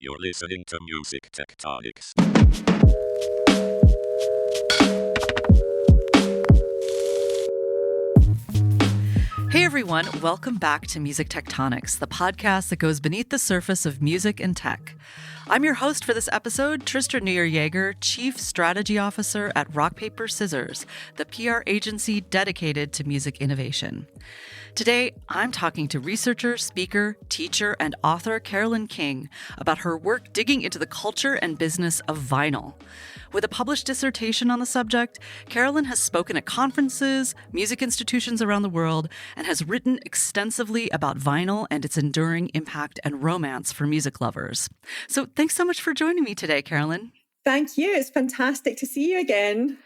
You're listening to Music Tectonics. Hey everyone, welcome back to Music Tectonics, the podcast that goes beneath the surface of music and tech. I'm your host for this episode, Tristra Jaeger, Chief Strategy Officer at Rock Paper Scissors, the PR agency dedicated to music innovation. Today, I'm talking to researcher, speaker, teacher, and author Karlyn King about her work digging into the culture and business of vinyl. With a published dissertation on the subject, Karlyn has spoken at conferences, music institutions around the world, and has written extensively about vinyl and its enduring impact and romance for music lovers. So thanks so much for joining me today, Karlyn. Thank you. It's fantastic to see you again.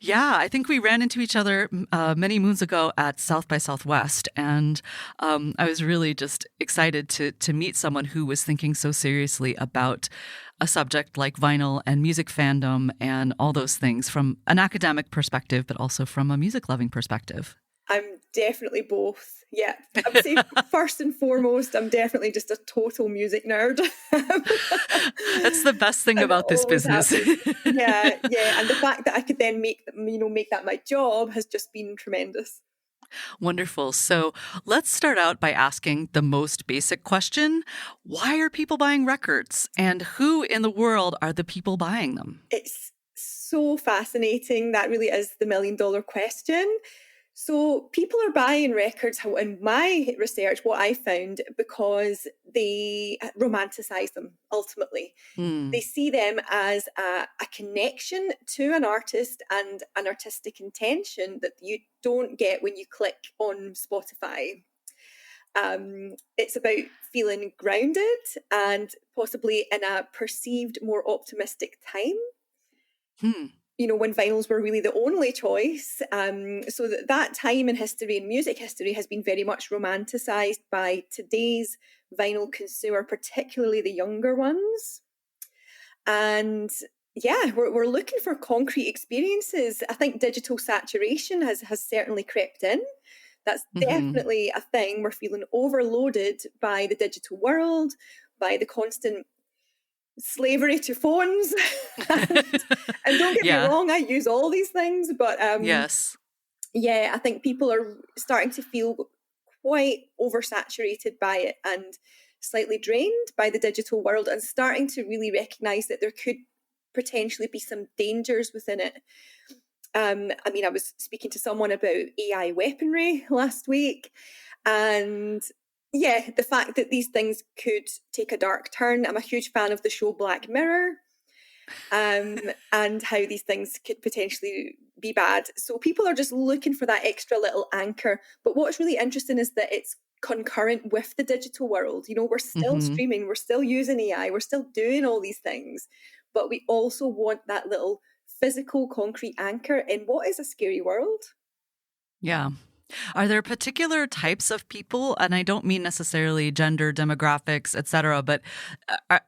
Yeah, I think we ran into each other many moons ago at South by Southwest, and I was really just excited to meet someone who was thinking so seriously about a subject like vinyl and music fandom and all those things from an academic perspective, but also from a music-loving perspective. I'm definitely both. Yeah, I would say first and foremost, I'm definitely just a total music nerd. That's the best thing about this business. Yeah, and the fact that I could then make that my job has just been tremendous. Wonderful. So let's start out by asking the most basic question. Why are people buying records? And who in the world are the people buying them? It's so fascinating. That really is the million-dollar question. So people are buying records, in my research, what I found, because they romanticize them, ultimately. They see them as a connection to an artist and an artistic intention that you don't get when you click on Spotify. It's about feeling grounded and possibly in a perceived more optimistic time. When vinyls were really the only choice. So that time in history and music history has been very much romanticized by today's vinyl consumer, particularly the younger ones. And yeah, we're looking for concrete experiences. I think digital saturation has certainly crept in. That's definitely a thing. We're feeling overloaded by the digital world, by the constant slavery to phones. and don't get me wrong, I use all these things, but yes, I think people are starting to feel quite oversaturated by it and slightly drained by the digital world, and starting to really recognize that there could potentially be some dangers within it. I was speaking to someone about AI weaponry last week, and the fact that these things could take a dark turn. I'm a huge fan of the show Black Mirror, and how these things could potentially be bad. So people are just looking for that extra little anchor. But what's really interesting is that it's concurrent with the digital world. We're still streaming, we're still using AI, we're still doing all these things, but we also want that little physical, concrete anchor in what is a scary world. Yeah. Are there particular types of people, and I don't mean necessarily gender, demographics, etc., but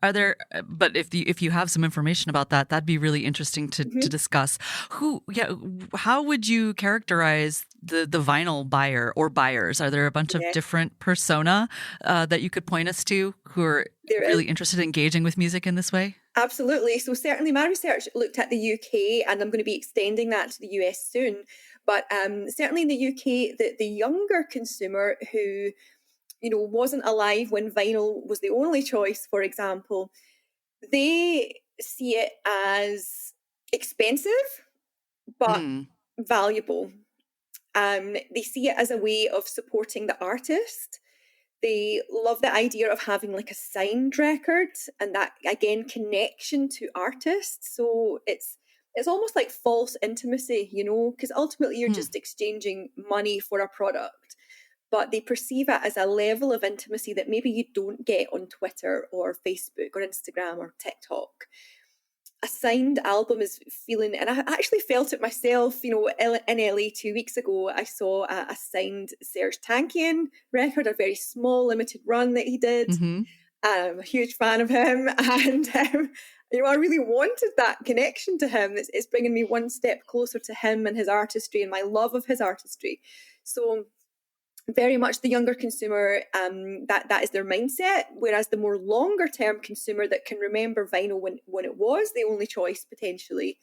are there? But if you have some information about that, that'd be really interesting to discuss. How would you characterize the vinyl buyer or buyers? Are there a bunch of different persona that you could point us to who are really interested in engaging with music in this way? Absolutely. So certainly my research looked at the UK, and I'm going to be extending that to the US soon. But certainly in the UK, the younger consumer who, wasn't alive when vinyl was the only choice, for example, they see it as expensive, but valuable. They see it as a way of supporting the artist. They love the idea of having like a signed record, and that, again, connection to artists. So it's almost like false intimacy, because ultimately you're just exchanging money for a product. But they perceive it as a level of intimacy that maybe you don't get on Twitter or Facebook or Instagram or TikTok. A signed album is feeling, and I actually felt it myself, in LA 2 weeks ago. I saw a signed Serge Tankian record, a very small limited run that he did. I'm a huge fan of him, and I really wanted that connection to him. It's bringing me one step closer to him and his artistry and my love of his artistry. So very much the younger consumer, that is their mindset, whereas the more longer term consumer that can remember vinyl when it was the only choice potentially,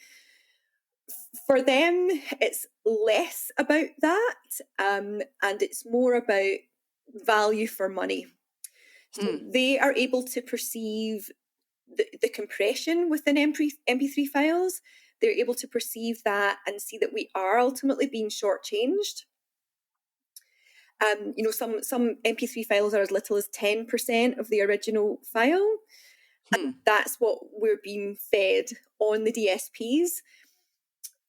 for them it's less about that, and it's more about value for money. So they are able to perceive the compression within MP3 files. They're able to perceive that and see that we are ultimately being shortchanged. Some MP3 files are as little as 10% of the original file. And that's what we're being fed on the DSPs.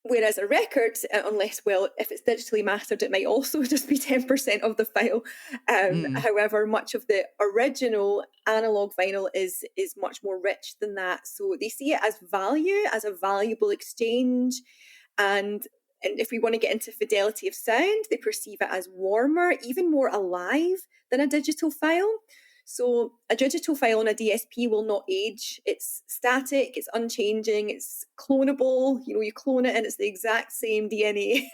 Whereas a record, if it's digitally mastered, it might also just be 10% of the file. However, much of the original analog vinyl is much more rich than that. So they see it as value, as a valuable exchange. And if we want to get into fidelity of sound, they perceive it as warmer, even more alive than a digital file. So a digital file on a DSP will not age. It's static, it's unchanging, it's clonable. You clone it and it's the exact same DNA.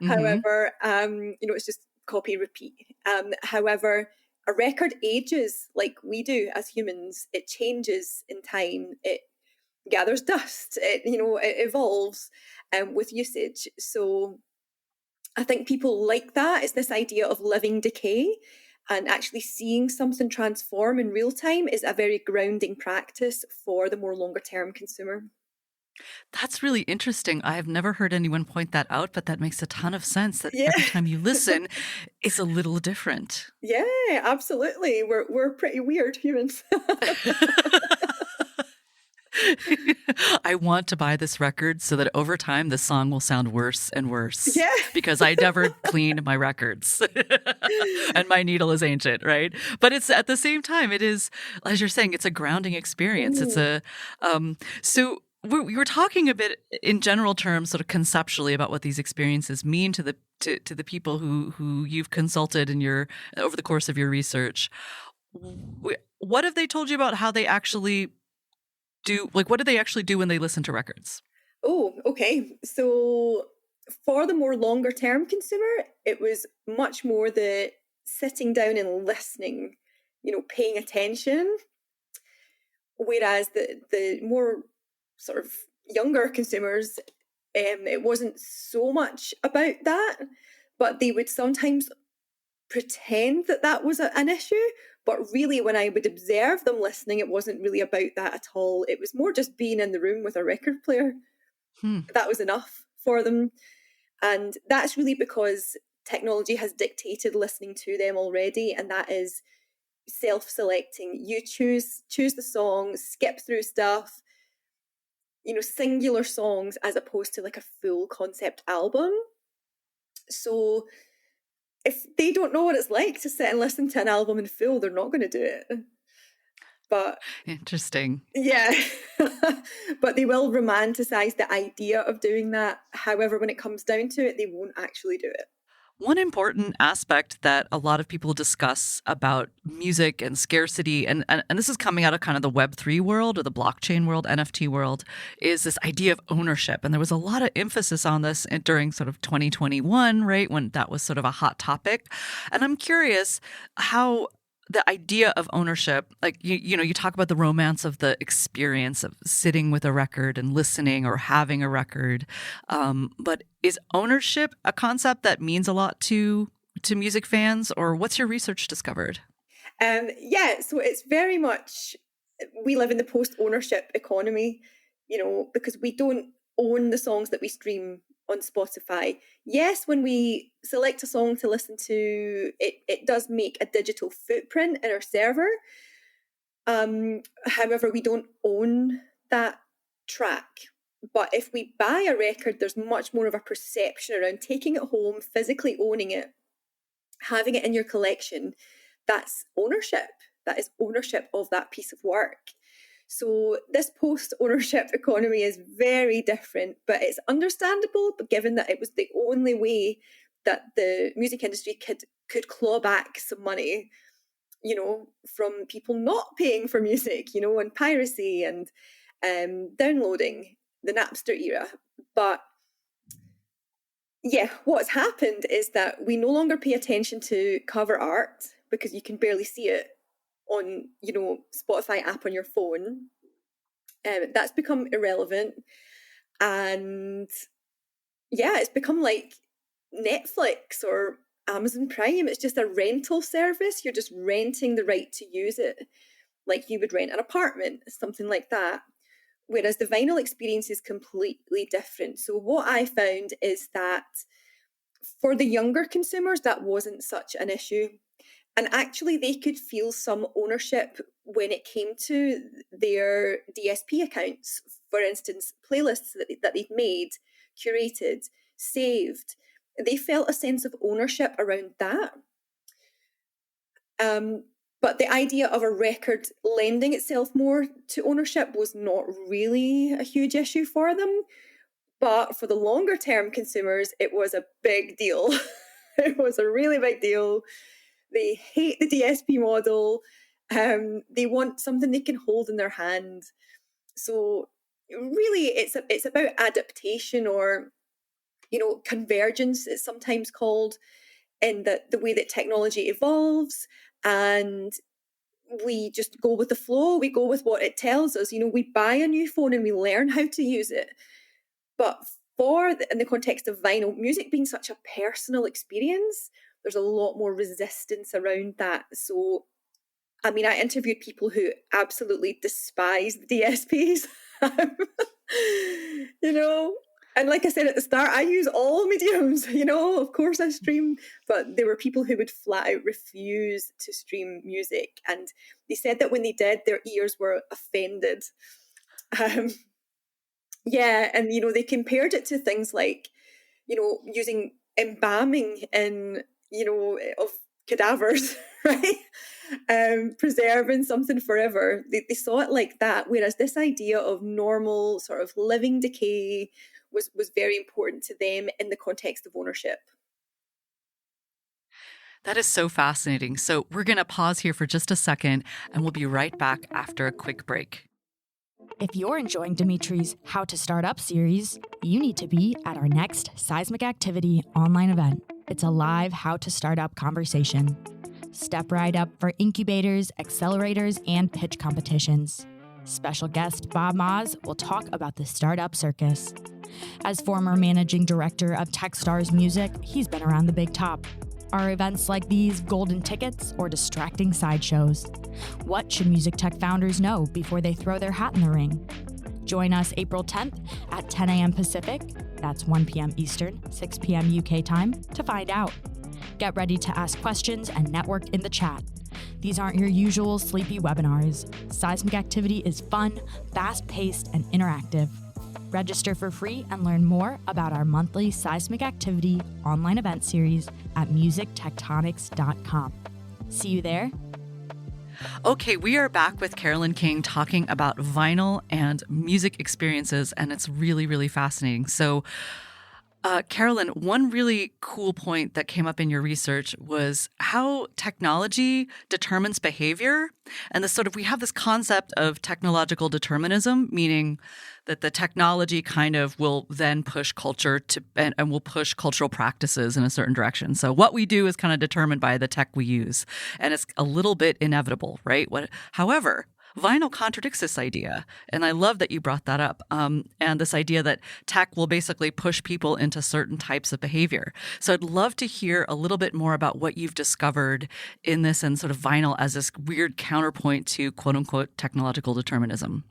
However, it's just copy, repeat. However, a record ages like we do as humans. It changes in time. It gathers dust. It evolves with usage. So I think people like that. It's this idea of living decay. And actually seeing something transform in real time is a very grounding practice for the more longer term consumer. That's really interesting. I have never heard anyone point that out, but that makes a ton of sense that every time you listen, it's a little different. Yeah, absolutely. We're pretty weird humans. I want to buy this record so that over time the song will sound worse and worse. Yeah. Because I never cleaned my records. And my needle is ancient, right? But it's at the same time, it is, as you're saying, it's a grounding experience. It's so we were talking a bit in general terms, sort of conceptually, about what these experiences mean to the people who you've consulted over the course of your research. What have they told you about how they actually do? Like, what do they actually do when they listen to records? Oh, okay. So for the more longer term consumer, it was much more the sitting down and listening, paying attention. Whereas the more sort of younger consumers, it wasn't so much about that, but they would sometimes pretend that was an issue. But really, when I would observe them listening, it wasn't really about that at all. It was more just being in the room with a record player. That was enough for them. And that's really because technology has dictated listening to them already. And that is self-selecting. You choose the song, skip through stuff, singular songs as opposed to like a full concept album. So if they don't know what it's like to sit and listen to an album in full, they're not going to do it. But interesting. Yeah. But they will romanticize the idea of doing that. However, when it comes down to it, they won't actually do it. One important aspect that a lot of people discuss about music and scarcity, and this is coming out of kind of the Web3 world or the blockchain world, NFT world, is this idea of ownership. And there was a lot of emphasis on this during sort of 2021, right, when that was sort of a hot topic. And I'm curious how the idea of ownership, like, you talk about the romance of the experience of sitting with a record and listening or having a record. But is ownership a concept that means a lot to music fans, or what's your research discovered? Yeah, so it's very much, we live in the post-ownership economy, because we don't own the songs that we stream on Spotify. Yes, when we select a song to listen to, it does make a digital footprint in our server. However, we don't own that track. But if we buy a record, there's much more of a perception around taking it home, physically owning it, having it in your collection. That's ownership. That is ownership of that piece of work. So this post-ownership economy is very different, but it's understandable, but given that it was the only way that the music industry could claw back some money, from people not paying for music, and piracy and downloading, the Napster era. But yeah, what's happened is that we no longer pay attention to cover art because you can barely see it on, Spotify app on your phone. That's become irrelevant. And yeah, it's become like Netflix or Amazon Prime. It's just a rental service. You're just renting the right to use it, like you would rent an apartment, something like that. Whereas the vinyl experience is completely different. So what I found is that for the younger consumers, that wasn't such an issue. And actually, they could feel some ownership when it came to their DSP accounts. For instance, playlists that they've made, curated, saved. They felt a sense of ownership around that. But the idea of a record lending itself more to ownership was not really a huge issue for them. But for the longer term consumers, it was a big deal. It was a really big deal. They hate the DSP model. They want something they can hold in their hand. So really, it's about adaptation, or convergence. It's sometimes called, in the way that technology evolves, and we just go with the flow. We go with what it tells us. We buy a new phone and we learn how to use it. But in the context of vinyl music being such a personal experience, there's a lot more resistance around that. So, I mean, I interviewed people who absolutely despise the DSPs. And like I said at the start, I use all mediums, of course I stream, but there were people who would flat out refuse to stream music. And they said that when they did, their ears were offended. Yeah, and they compared it to things like, using embalming in, of cadavers, right? Preserving something forever. They saw it like that, whereas this idea of normal sort of living decay was very important to them in the context of ownership. That is so fascinating. So we're going to pause here for just a second, and we'll be right back after a quick break. If you're enjoying Dimitri's How to Start Up series, you need to be at our next Seismic Activity online event. It's a live How to Start Up conversation. Step right up for incubators, accelerators, and pitch competitions. Special guest Bob Moz will talk about the startup circus. As former managing director of Techstars Music, he's been around the big top. Are events like these golden tickets or distracting sideshows? What should music tech founders know before they throw their hat in the ring? Join us April 10th at 10 a.m. Pacific, that's 1 p.m. Eastern, 6 p.m. UK time, to find out. Get ready to ask questions and network in the chat. These aren't your usual sleepy webinars. Seismic Activity is fun, fast-paced, and interactive. Register for free and learn more about our monthly Seismic Activity online event series at musictectonics.com. See you there. Okay, we are back with Karlyn King talking about vinyl and music experiences, and it's really, really fascinating. So, Karlyn, one really cool point that came up in your research was how technology determines behavior. And we have this concept of technological determinism, meaning that the technology kind of will then push culture and will push cultural practices in a certain direction. So what we do is kind of determined by the tech we use. And it's a little bit inevitable, right? However, vinyl contradicts this idea, and I love that you brought that up, and this idea that tech will basically push people into certain types of behavior. So I'd love to hear a little bit more about what you've discovered in this and sort of vinyl as this weird counterpoint to quote-unquote technological determinism.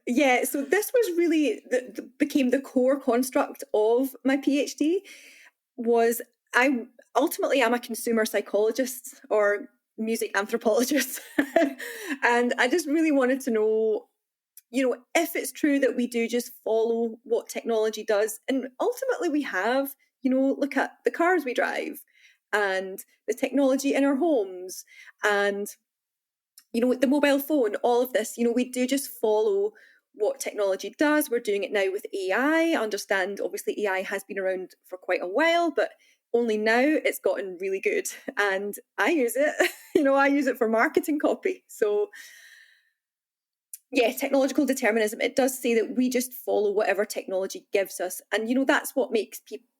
Yeah, so this was really became the core construct of my PhD. I'm a consumer psychologist, or music anthropologist. And I just really wanted to know, if it's true that we do just follow what technology does. And ultimately we have, look at the cars we drive and the technology in our homes and, the mobile phone, all of this, we do just follow what technology does. We're doing it now with AI. I understand, obviously, AI has been around for quite a while, but only now it's gotten really good. And I use it, I use it for marketing copy. So yeah, technological determinism, it does say that we just follow whatever technology gives us. And, that's what makes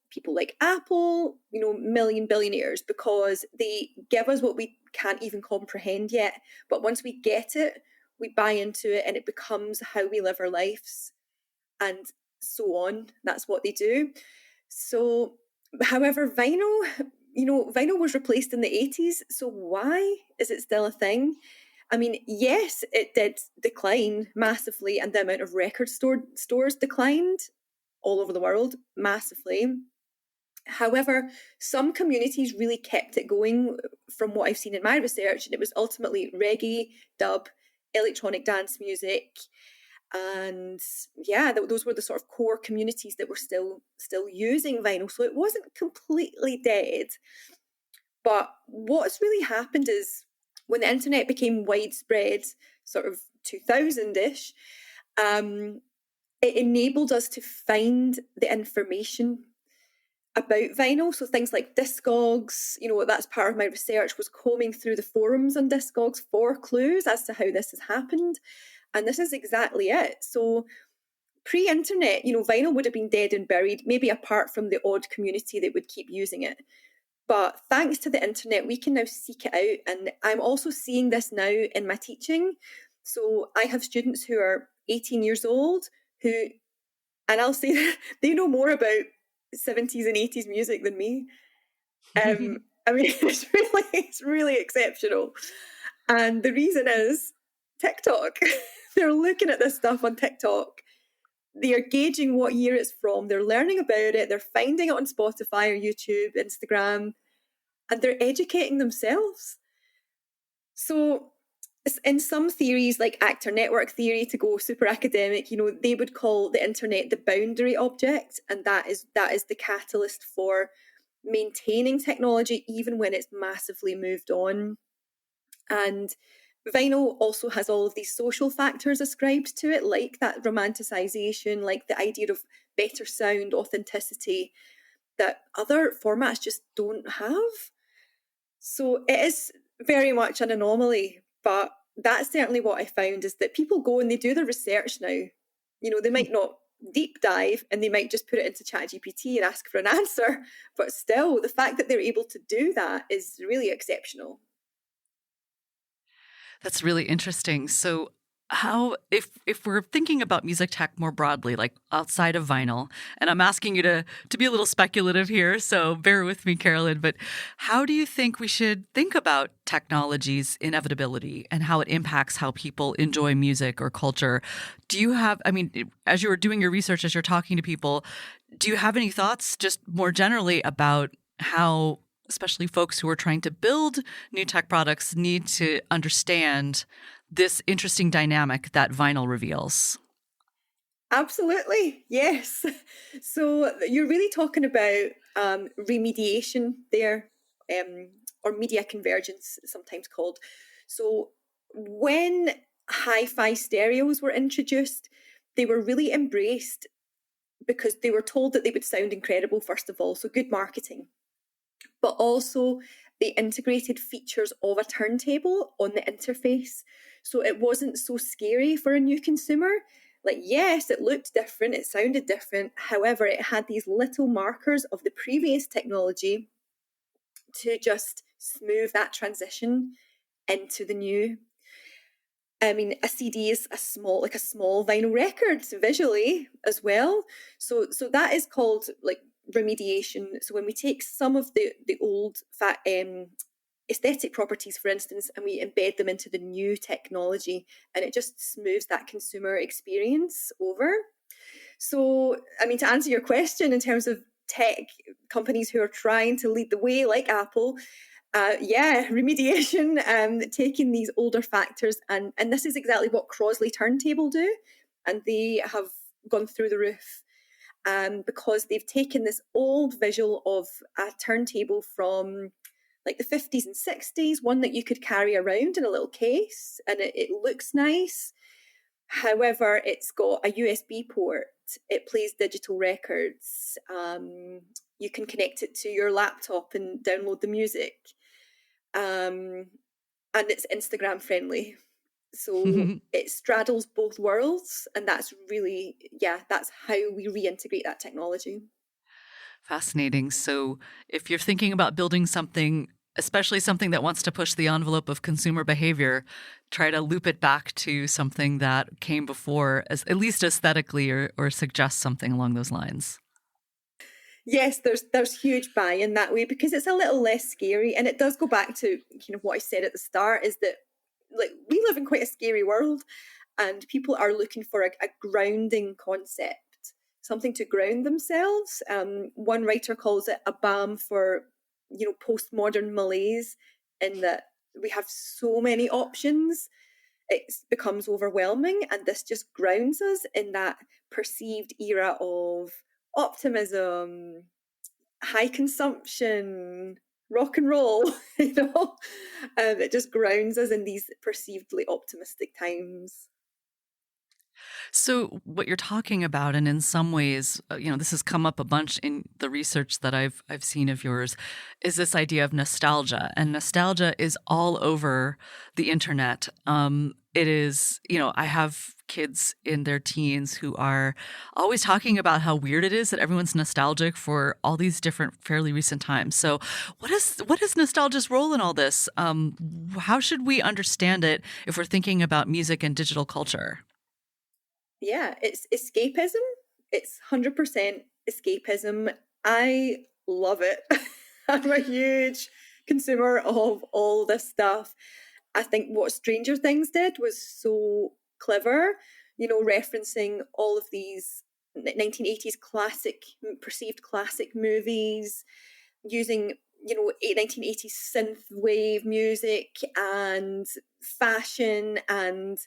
people like Apple, million billionaires, because they give us what we can't even comprehend yet. But once we get it, we buy into it and it becomes how we live our lives and so on. That's what they do. So, however, vinyl was replaced in the 80s. So why is it still a thing? I mean, yes, it did decline massively, and the amount of record stores declined all over the world massively. However, some communities really kept it going from what I've seen in my research, and it was ultimately reggae, dub, electronic dance music, and yeah, those were the sort of core communities that were still using vinyl. So it wasn't completely dead. But what's really happened is when the internet became widespread, sort of 2000-ish, it enabled us to find the information about vinyl. So things like Discogs, that's part of my research, was combing through the forums on Discogs for clues as to how this has happened. And this is exactly it. So pre-internet, vinyl would have been dead and buried, maybe apart from the odd community that would keep using it. But thanks to the internet, we can now seek it out. And I'm also seeing this now in my teaching. So I have students who are 18 years old who, and I'll say they know more about 70s and 80s music than me. I mean, it's really exceptional. And the reason is TikTok. They're looking at this stuff on TikTok. They are gauging what year it's from. They're learning about it. They're finding it on Spotify or YouTube, Instagram, and they're educating themselves. So in some theories, like actor network theory, to go super academic, they would call the internet the boundary object, and that is the catalyst for maintaining technology even when it's massively moved on. And vinyl also has all of these social factors ascribed to it, like that romanticization, like the idea of better sound, authenticity, that other formats just don't have. So it is very much an anomaly, but that's certainly what I found, is that people go and they do their research now. They might not deep dive and they might just put it into ChatGPT and ask for an answer, but still, the fact that they're able to do that is really exceptional. That's really interesting. So how, if we're thinking about music tech more broadly, like outside of vinyl, and I'm asking you to be a little speculative here, so bear with me, Karlyn, but how do you think we should think about technology's inevitability and how it impacts how people enjoy music or culture? Do you have, as you were doing your research, as you're talking to people, do you have any thoughts just more generally about how especially folks who are trying to build new tech products need to understand this interesting dynamic that vinyl reveals? Absolutely, yes. So you're really talking about remediation there, or media convergence, sometimes called. So when hi-fi stereos were introduced, they were really embraced because they were told that they would sound incredible, first of all, so good marketing. But also they integrated features of a turntable on the interface. So it wasn't so scary for a new consumer. Like, yes, it looked different, it sounded different. However, it had these little markers of the previous technology to just smooth that transition into the new. I mean, a CD is a small vinyl record visually as well. So that is called like remediation. So when we take some of the old aesthetic properties, for instance, and we embed them into the new technology, and it just smooths that consumer experience over. So, I mean, to answer your question in terms of tech companies who are trying to lead the way, like Apple, remediation, taking these older factors, and this is exactly what Crosley Turntable do, and they have gone through the roof. Because they've taken this old visual of a turntable from like the 50s and 60s, one that you could carry around in a little case, and it looks nice. However, it's got a USB port. It plays digital records. You can connect it to your laptop and download the music. And it's Instagram friendly. So it straddles both worlds, and that's really, that's how we reintegrate that technology. Fascinating. So if you're thinking about building something, especially something that wants to push the envelope of consumer behavior, try to loop it back to something that came before, as at least aesthetically, or suggest something along those lines. Yes, there's huge buy-in that way because it's a little less scary, and it does go back to what I said at the start, is that like we live in quite a scary world, and people are looking for a grounding concept, something to ground themselves. One writer calls it a balm for postmodern malaise, in that we have so many options, it becomes overwhelming, and this just grounds us in that perceived era of optimism, high consumption, rock and roll. It just grounds us in these perceivedly optimistic times. So what you're talking about, and in some ways, this has come up a bunch in the research that I've seen of yours, is this idea of nostalgia. And nostalgia is all over the internet. It is, I have kids in their teens who are always talking about how weird it is that everyone's nostalgic for all these different fairly recent times. So what is nostalgia's role in all this? How should we understand it if we're thinking about music and digital culture? Yeah, it's escapism. It's 100% escapism. I love it. I'm a huge consumer of all this stuff. I think what Stranger Things did was so clever, referencing all of these 1980s perceived classic movies, using 1980s synth wave music and fashion, and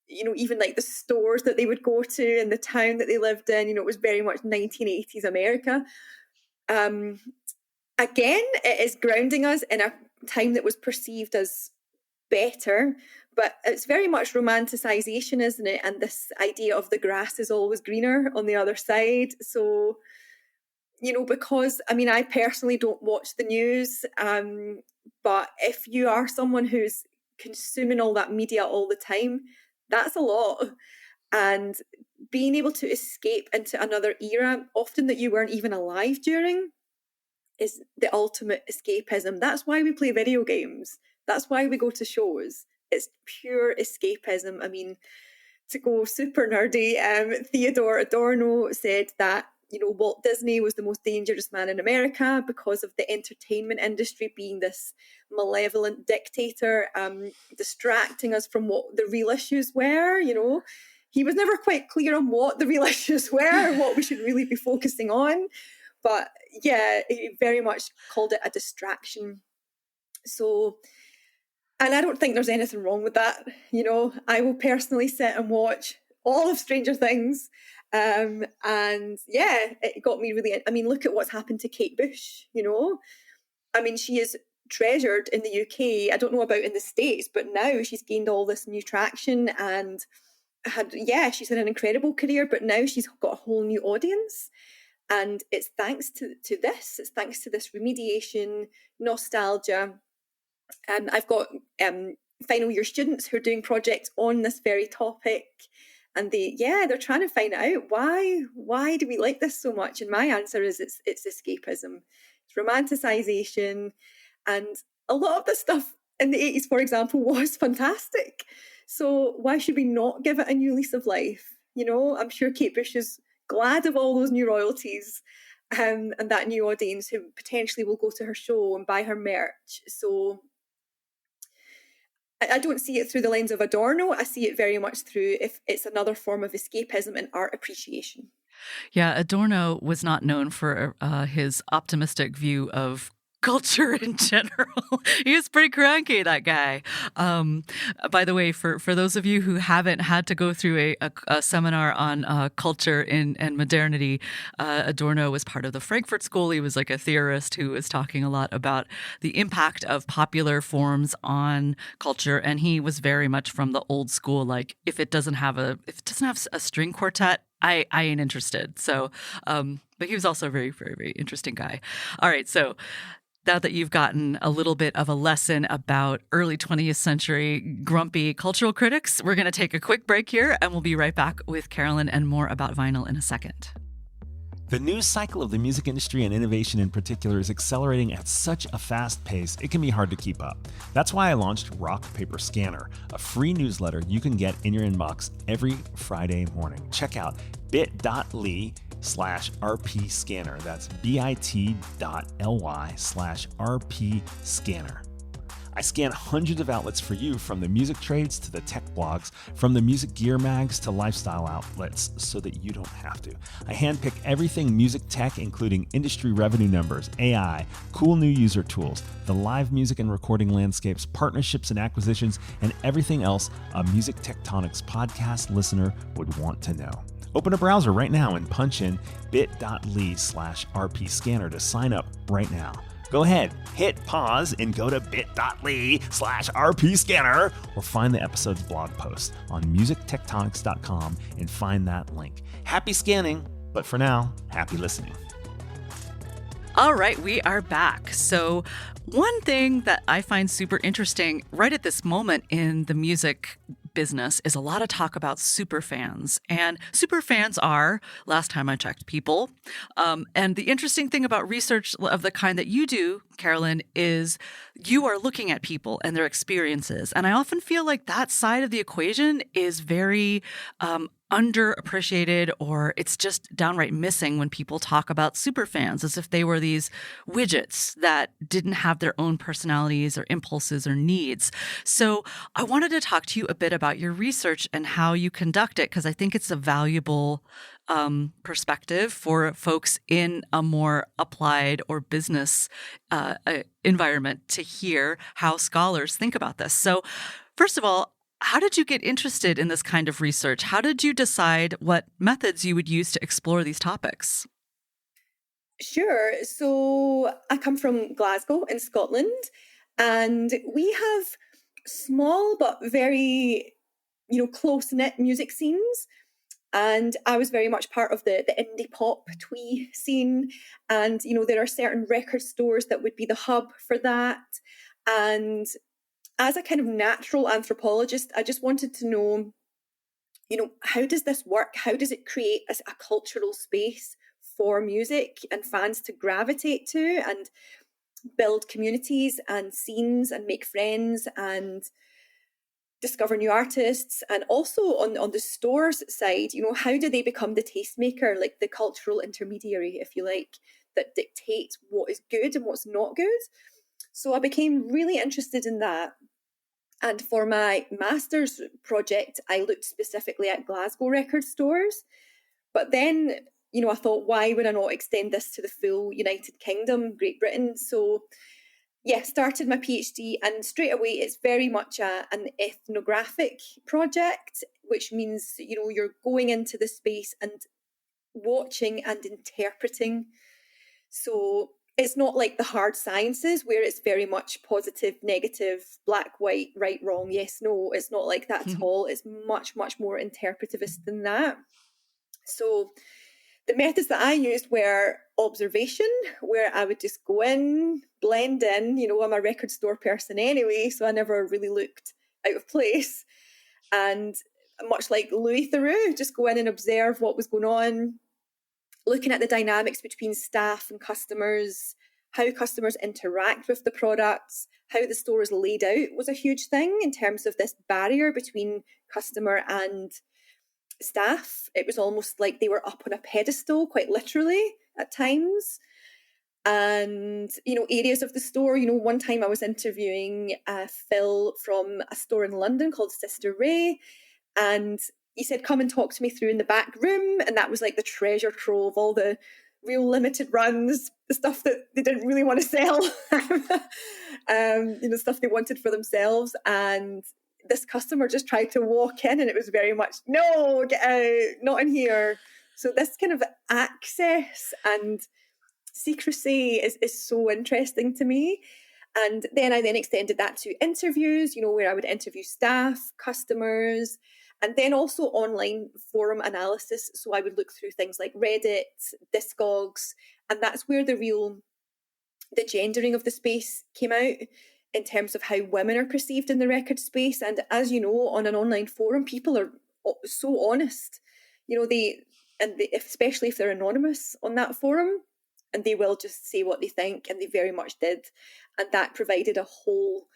even like the stores that they would go to and the town that they lived in, it was very much 1980s America. Again, it is grounding us in a time that was perceived as better, but it's very much romanticization, isn't it? And this idea of the grass is always greener on the other side. So, because I personally don't watch the news, but if you are someone who's consuming all that media all the time, that's a lot. And being able to escape into another era, often that you weren't even alive during, is the ultimate escapism. That's why we play video games. That's why we go to shows. It's pure escapism. To go super nerdy, Theodore Adorno said that, Walt Disney was the most dangerous man in America because of the entertainment industry being this malevolent dictator, distracting us from what the real issues were. He was never quite clear on what the real issues were and what we should really be focusing on. But yeah, he very much called it a distraction. So, and I don't think there's anything wrong with that. I will personally sit and watch all of Stranger Things. And yeah, it got me really, look at what's happened to Kate Bush, she is treasured in the UK. I don't know about in the States, but now she's gained all this new traction and she's had an incredible career, but now she's got a whole new audience. And it's thanks to this. It's thanks to this remediation, nostalgia. I've got final year students who are doing projects on this very topic, and they're trying to find out why do we like this so much? And my answer is it's escapism, it's romanticization, and a lot of the stuff in the 80s, for example, was fantastic. So why should we not give it a new lease of life? I'm sure Kate Bush is glad of all those new royalties, and that new audience who potentially will go to her show and buy her merch. So I don't see it through the lens of Adorno. I see it very much through, if it's another form of escapism and art appreciation. Yeah, Adorno was not known for his optimistic view of culture in general. He was pretty cranky, that guy. By the way, for those of you who haven't had to go through a seminar on culture and modernity, Adorno was part of the Frankfurt School. He was like a theorist who was talking a lot about the impact of popular forms on culture, and he was very much from the old school. Like, if it doesn't have a string quartet, I ain't interested. So, but he was also a very, very, very interesting guy. All right, so now that you've gotten a little bit of a lesson about early 20th century grumpy cultural critics, we're going to take a quick break here, and we'll be right back with Karlyn and more about vinyl in a second. The news cycle of the music industry and innovation in particular is accelerating at such a fast pace, it can be hard to keep up. That's why I launched Rock Paper Scanner, a free newsletter you can get in your inbox every Friday morning. Check out bit.ly/RP Scanner. That's bit.ly/RP Scanner. I scan hundreds of outlets for you, from the music trades to the tech blogs, from the music gear mags to lifestyle outlets, so that you don't have to. I handpick everything music tech, including industry revenue numbers, AI, cool new user tools, the live music and recording landscapes, partnerships and acquisitions, and everything else a Music Tectonics podcast listener would want to know. Open a browser right now and punch in bit.ly/RP Scanner to sign up right now. Go ahead, hit pause and go to bit.ly/RP Scanner, or find the episode's blog post on musictectonics.com and find that link. Happy scanning, but for now, happy listening. All right, we are back. So one thing that I find super interesting right at this moment in the music business is a lot of talk about super fans. And super fans are, last time I checked, people. And the interesting thing about research of the kind that you do, Karlyn, is you are looking at people and their experiences. And I often feel like that side of the equation is very underappreciated, or it's just downright missing when people talk about super fans as if they were these widgets that didn't have their own personalities or impulses or needs. So I wanted to talk to you a bit about your research and how you conduct it, because I think it's a valuable perspective for folks in a more applied or business environment to hear how scholars think about this. So first of all, how did you get interested in this kind of research? How did you decide what methods you would use to explore these topics? Sure. So I come from Glasgow in Scotland, and we have small but very, close-knit music scenes. And I was very much part of the indie pop twee scene. And, there are certain record stores that would be the hub for that. And as a kind of natural anthropologist, I just wanted to know, how does this work? How does it create a cultural space for music and fans to gravitate to and build communities and scenes and make friends and discover new artists? And also on the stores side, how do they become the tastemaker, like the cultural intermediary, if you like, that dictates what is good and what's not good? So I became really interested in that. And for my master's project, I looked specifically at Glasgow record stores. But then, I thought, why would I not extend this to the full United Kingdom, Great Britain? So, started my PhD, and straight away it's very much an ethnographic project, which means, you're going into the space and watching and interpreting. So it's not like the hard sciences where it's very much positive, negative, black, white, right, wrong, yes, no. It's not like that at all. It's much, much more interpretivist than that. So the methods that I used were observation, where I would just go in, blend in. I'm a record store person anyway, so I never really looked out of place. And much like Louis Theroux, just go in and observe what was going on, looking at the dynamics between staff and customers, how customers interact with the products, how the store is laid out was a huge thing in terms of this barrier between customer and staff. It was almost like they were up on a pedestal, quite literally at times. And, areas of the store, one time I was interviewing Phil from a store in London called Sister Ray, and he said, come and talk to me through in the back room. And that was like the treasure trove, all the real limited runs, the stuff that they didn't really want to sell, stuff they wanted for themselves. And this customer just tried to walk in, and it was very much, no, get out, not in here. So this kind of access and secrecy is so interesting to me. And then I extended that to interviews, where I would interview staff, customers, and then also online forum analysis. So I would look through things like Reddit, Discogs, and that's where the gendering of the space came out in terms of how women are perceived in the record space. And as you know, on an online forum, people are so honest. and especially if they're anonymous on that forum, and they will just say what they think, and they very much did. And that provided a whole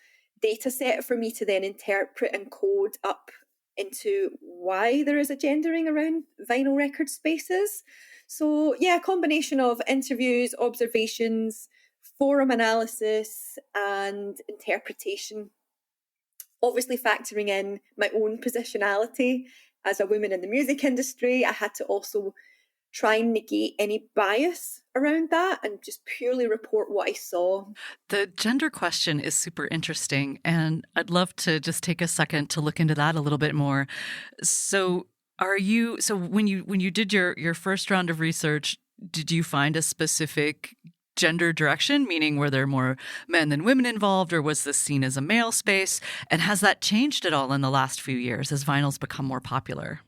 data set for me to then interpret and code up into why there is a gendering around vinyl record spaces. So yeah, a combination of interviews, observations, forum analysis, and interpretation. Obviously factoring in my own positionality as a woman in the music industry, I had to also try and negate any bias around that and just purely report what I saw. The gender question is super interesting, and I'd love to just take a second to look into that a little bit more. So when you did your first round of research, did you find a specific gender direction, meaning were there more men than women involved, or was this seen as a male space? And has that changed at all in the last few years as vinyl's become more popular?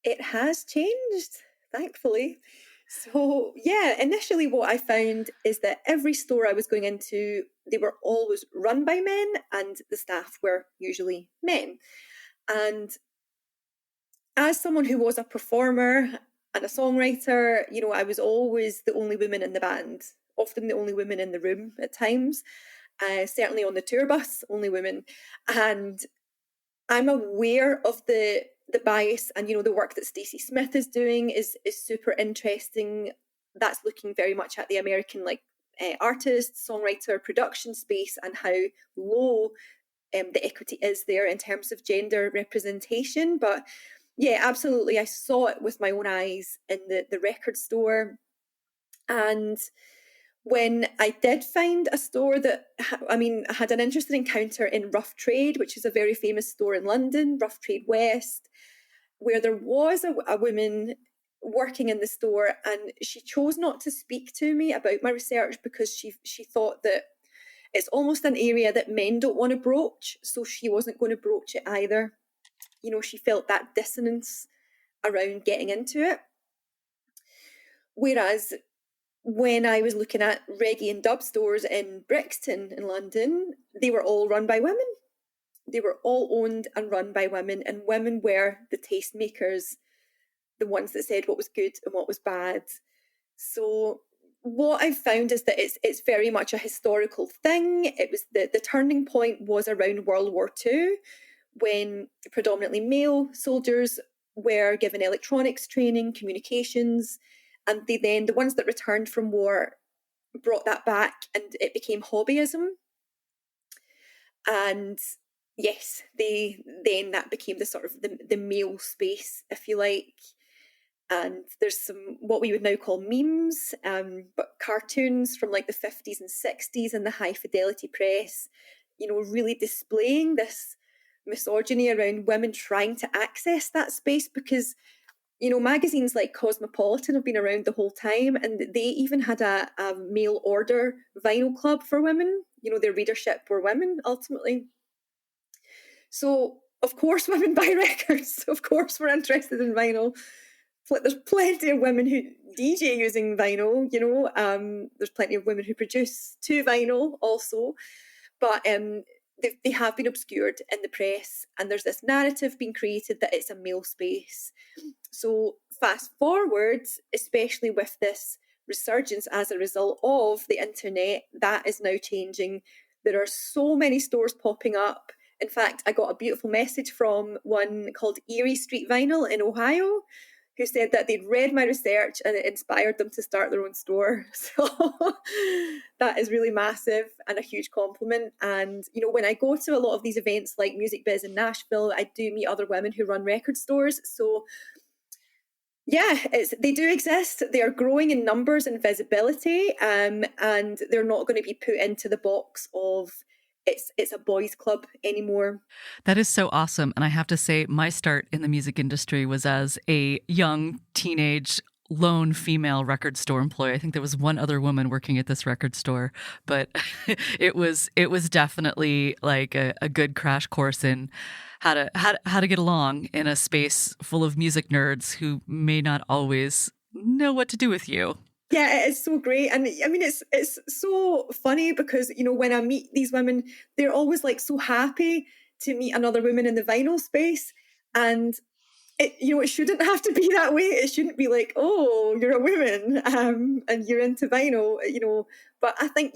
It has changed, thankfully. So yeah, initially what I found is that every store I was going into, they were always run by men and the staff were usually men. And as someone who was a performer and a songwriter, I was always the only woman in the band, often the only woman in the room at times. Certainly on the tour bus, only women. And I'm aware of the bias, and the work that Stacey Smith is doing is super interesting. That's looking very much at the American artist, songwriter, production space, and how low the equity is there in terms of gender representation. But yeah, absolutely, I saw it with my own eyes in the record store. And when I did find a store that, I had an interesting encounter in Rough Trade, which is a very famous store in London, Rough Trade West, where there was a woman working in the store, and she chose not to speak to me about my research because she thought that it's almost an area that men don't want to broach, so she wasn't going to broach it either. She felt that dissonance around getting into it. Whereas when I was looking at reggae and dub stores in Brixton in London, they were all run by women. They were all owned and run by women, and women were the tastemakers, the ones that said what was good and what was bad. So what I've found is that it's very much a historical thing. It was the turning point was around World War II, when predominantly male soldiers were given electronics training, communications, and the ones that returned from war brought that back, and it became hobbyism. And yes, then that became the sort of the male space, if you like. And there's some what we would now call memes, but cartoons from like the 50s and 60s in the high fidelity press, really displaying this misogyny around women trying to access that space, because magazines like Cosmopolitan have been around the whole time, and they even had a mail order vinyl club for women. Their readership were women ultimately. So of course women buy records. Of course we're interested in vinyl. There's plenty of women who DJ using vinyl, there's plenty of women who produce to vinyl also, but they have been obscured in the press, and there's this narrative being created that it's a male space. So fast forward, especially with this resurgence as a result of the internet, that is now changing. There are so many stores popping up. In fact, I got a beautiful message from one called Erie Street Vinyl in Ohio, who said that they'd read my research and it inspired them to start their own store. So that is really massive and a huge compliment. And, when I go to a lot of these events like Music Biz in Nashville, I do meet other women who run record stores. So yeah, they do exist. They are growing in numbers and visibility, and they're not going to be put into the box of it's a boys' club anymore. That is so awesome. And I have to say, my start in the music industry was as a young teenage lone female record store employee. I think there was one other woman working at this record store, but it was definitely like a good crash course in how to get along in a space full of music nerds who may not always know what to do with you. Yeah, it is so great. And it's so funny because, when I meet these women, they're always like so happy to meet another woman in the vinyl space. And it shouldn't have to be that way. It shouldn't be like, oh, you're a woman, and you're into vinyl, But I think,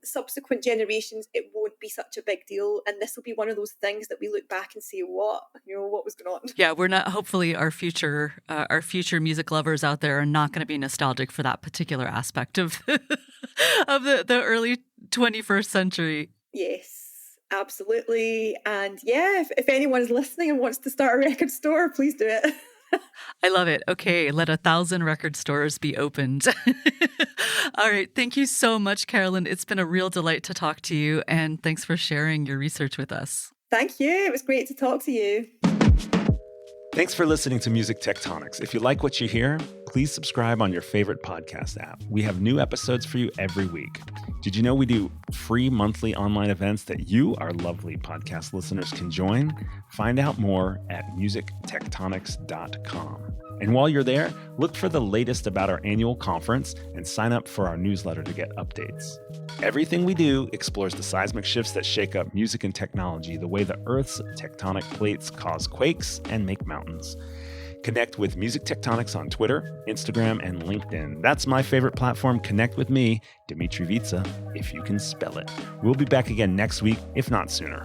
subsequent generations, it won't be such a big deal. And this will be one of those things that we look back and say, what was going on? Yeah, we're not, hopefully our future music lovers out there are not going to be nostalgic for that particular aspect of, of the early 21st century. Yes. Absolutely. And yeah, if anyone's listening and wants to start a record store, please do it. I love it. Okay, let 1,000 record stores be opened. All right. Thank you so much, Karlyn. It's been a real delight to talk to you, and thanks for sharing your research with us. Thank you. It was great to talk to you. Thanks for listening to Music Tectonics. If you like what you hear, please subscribe on your favorite podcast app. We have new episodes for you every week. Did you know we do free monthly online events that you, our lovely podcast listeners, can join? Find out more at musictectonics.com. And while you're there, look for the latest about our annual conference and sign up for our newsletter to get updates. Everything we do explores the seismic shifts that shake up music and technology, the way the Earth's tectonic plates cause quakes and make mountains. Connect with Music Tectonics on Twitter, Instagram, and LinkedIn. That's my favorite platform. Connect with me, Dimitri Vitsa, if you can spell it. We'll be back again next week, if not sooner.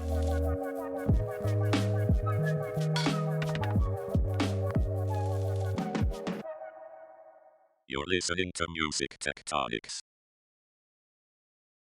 You're listening to Music Tectonics.